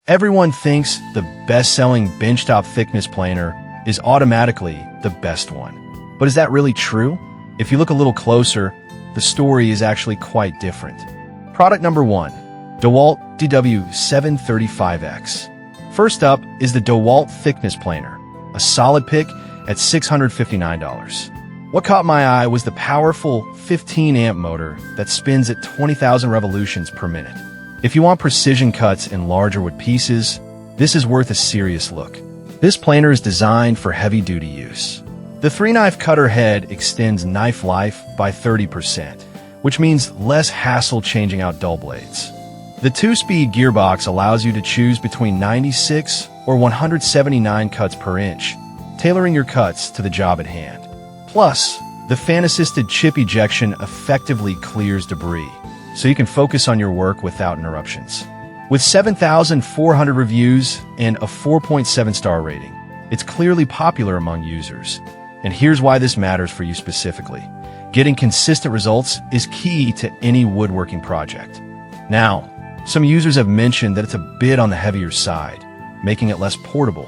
Everyone thinks the best-selling Benchtop thickness planer is automatically the best one. But is that really true? If you look a little closer, the story is actually quite different. Product number 1, DeWalt DW735X. First up is the DeWalt thickness planer, a solid pick at $659. What caught my eye was the powerful 15-amp motor that spins at 20,000 revolutions per minute. If you want precision cuts in larger wood pieces, this is worth a serious look. This planer is designed for heavy-duty use. The 3-knife cutter head extends knife life by 30%, which means less hassle changing out dull blades. The 2-speed gearbox allows you to choose between 96 or 179 cuts per inch, tailoring your cuts to the job at hand. Plus, the fan-assisted chip ejection effectively clears debris, so you can focus on your work without interruptions. With 7,400 reviews and a 4.7-star rating, it's clearly popular among users. And here's why this matters for you specifically. Getting consistent results is key to any woodworking project. Now, some users have mentioned that it's a bit on the heavier side, making it less portable.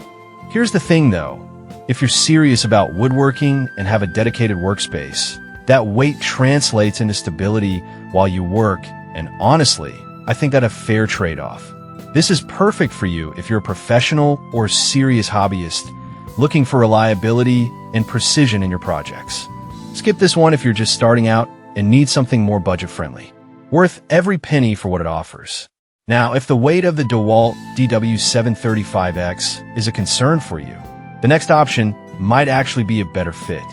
Here's the thing though, if you're serious about woodworking and have a dedicated workspace, that weight translates into stability while you work, and honestly, I think that's a fair trade-off. This is perfect for you if you're a professional or serious hobbyist looking for reliability and precision in your projects. Skip this one if you're just starting out and need something more budget-friendly. Worth every penny for what it offers. Now, if the weight of the DeWalt DW735X is a concern for you, the next option might actually be a better fit.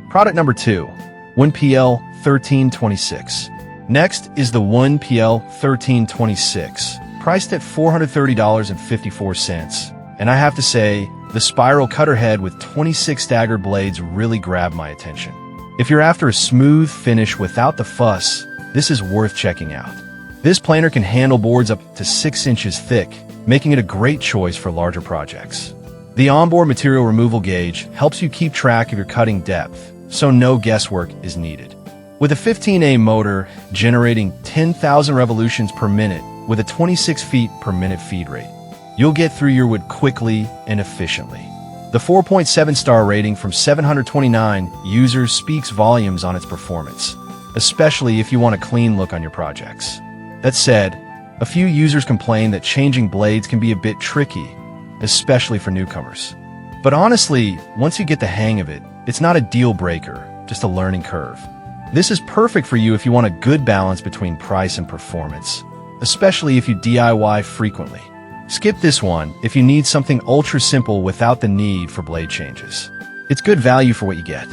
Product number 2, WinPL 1326. Next is the WinPL 1326, priced at $430.54. And I have to say, the spiral cutter head with 26 staggered blades really grabbed my attention. If you're after a smooth finish without the fuss, this is worth checking out. This planer can handle boards up to 6 inches thick, making it a great choice for larger projects. The onboard material removal gauge helps you keep track of your cutting depth, so no guesswork is needed. With a 15A motor generating 10,000 revolutions per minute with a 26 feet per minute feed rate, you'll get through your wood quickly and efficiently. The 4.7-star rating from 729 users speaks volumes on its performance, especially if you want a clean look on your projects. That said, a few users complain that changing blades can be a bit tricky, especially for newcomers. But honestly, once you get the hang of it, it's not a deal breaker, just a learning curve. This is perfect for you if you want a good balance between price and performance, especially if you DIY frequently. Skip this one if you need something ultra simple without the need for blade changes. It's good value for what you get.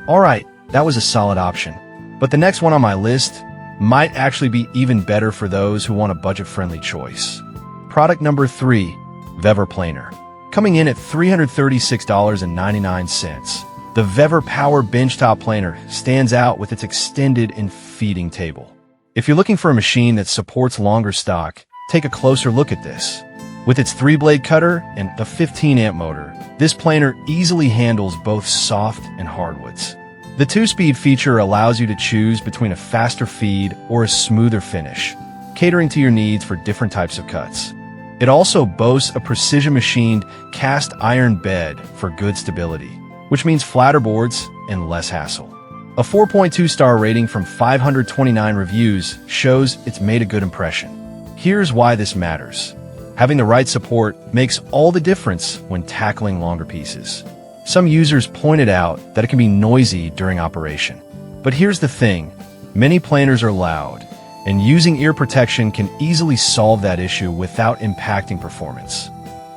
Alright, that was a solid option. But the next one on my list might actually be even better for those who want a budget-friendly choice. Product number 3, Vever Planer. Coming in at $336.99. The Vever Power Benchtop Planer stands out with its extended and feeding table. If you're looking for a machine that supports longer stock, take a closer look at this. With its 3-blade cutter and the 15-amp motor, this planer easily handles both soft and hardwoods. The 2-speed feature allows you to choose between a faster feed or a smoother finish, catering to your needs for different types of cuts. It also boasts a precision-machined cast iron bed for good stability, which means flatter boards and less hassle. A 4.2-star rating from 529 reviews shows it's made a good impression. Here's why this matters. Having the right support makes all the difference when tackling longer pieces. Some users pointed out that it can be noisy during operation. But here's the thing, many planers are loud, and using ear protection can easily solve that issue without impacting performance.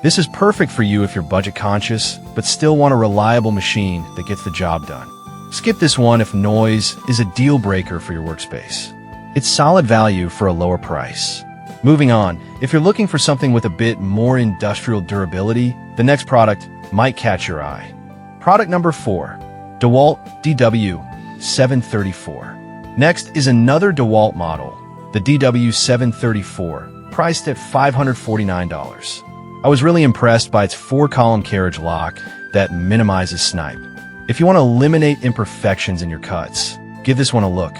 This is perfect for you if you're budget conscious, but still want a reliable machine that gets the job done. Skip this one if noise is a deal breaker for your workspace. It's solid value for a lower price. Moving on, if you're looking for something with a bit more industrial durability, the next product might catch your eye. Product number 4, DeWalt DW734. Next is another DeWalt model, the DW734, priced at $549. I was really impressed by its 4-column carriage lock that minimizes snipe. If you want to eliminate imperfections in your cuts, give this one a look.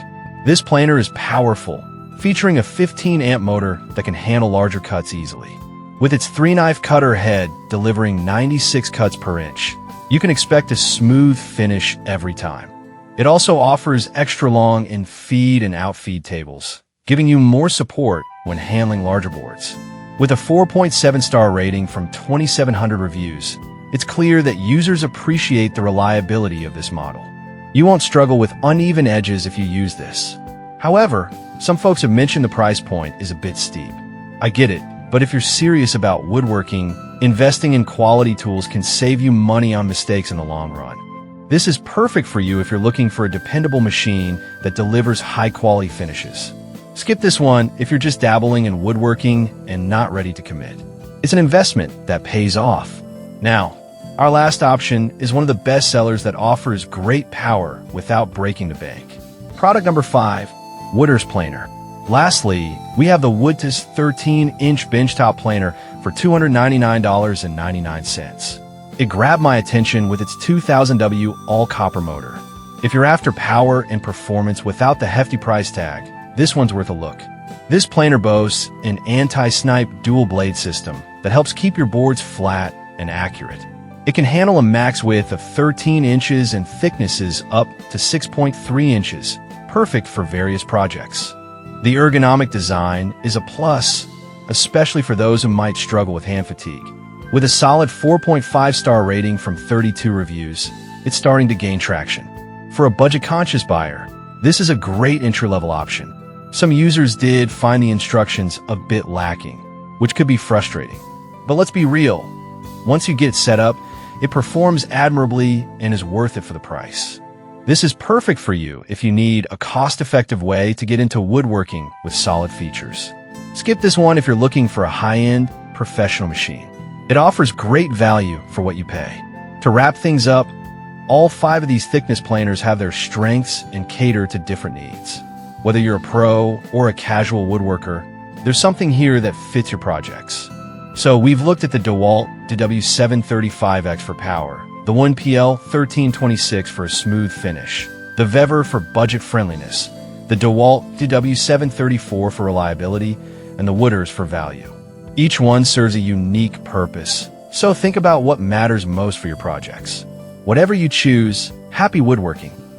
This planer is powerful, featuring a 15-amp motor that can handle larger cuts easily. With its 3-knife cutter head delivering 96 cuts per inch, you can expect a smooth finish every time. It also offers extra long in-feed and out-feed tables, giving you more support when handling larger boards. With a 4.7-star rating from 2,700 reviews, it's clear that users appreciate the reliability of this model. You won't struggle with uneven edges if you use this. However, some folks have mentioned the price point is a bit steep. I get it, but if you're serious about woodworking, investing in quality tools can save you money on mistakes in the long run. This is perfect for you if you're looking for a dependable machine that delivers high-quality finishes. Skip this one if you're just dabbling in woodworking and not ready to commit. It's an investment that pays off. Now, our last option is one of the best sellers that offers great power without breaking the bank. Product number 5, Woodworkers Planer. Lastly, we have the Woodworkers 13-inch benchtop planer for $299.99. It grabbed my attention with its 2000W all-copper motor. If you're after power and performance without the hefty price tag, this one's worth a look. This planer boasts an anti-snipe dual-blade system that helps keep your boards flat and accurate. It can handle a max width of 13 inches and thicknesses up to 6.3 inches, perfect for various projects. The ergonomic design is a plus, especially for those who might struggle with hand fatigue. With a solid 4.5-star rating from 32 reviews, it's starting to gain traction. For a budget-conscious buyer, this is a great entry-level option. Some users did find the instructions a bit lacking, which could be frustrating. But let's be real. Once you get it set up, it performs admirably and is worth it for the price. This is perfect for you if you need a cost-effective way to get into woodworking with solid features. Skip this one if you're looking for a high-end, professional machine. It offers great value for what you pay. To wrap things up, all 5 of these thickness planers have their strengths and cater to different needs. Whether you're a pro or a casual woodworker, there's something here that fits your projects. So we've looked at the DeWalt DW735X for power, the 1PL 1326 for a smooth finish, the Vever for budget friendliness, the DeWalt DW734 for reliability, and the Woodworkers for value. Each one serves a unique purpose, so think about what matters most for your projects. Whatever you choose, happy woodworking!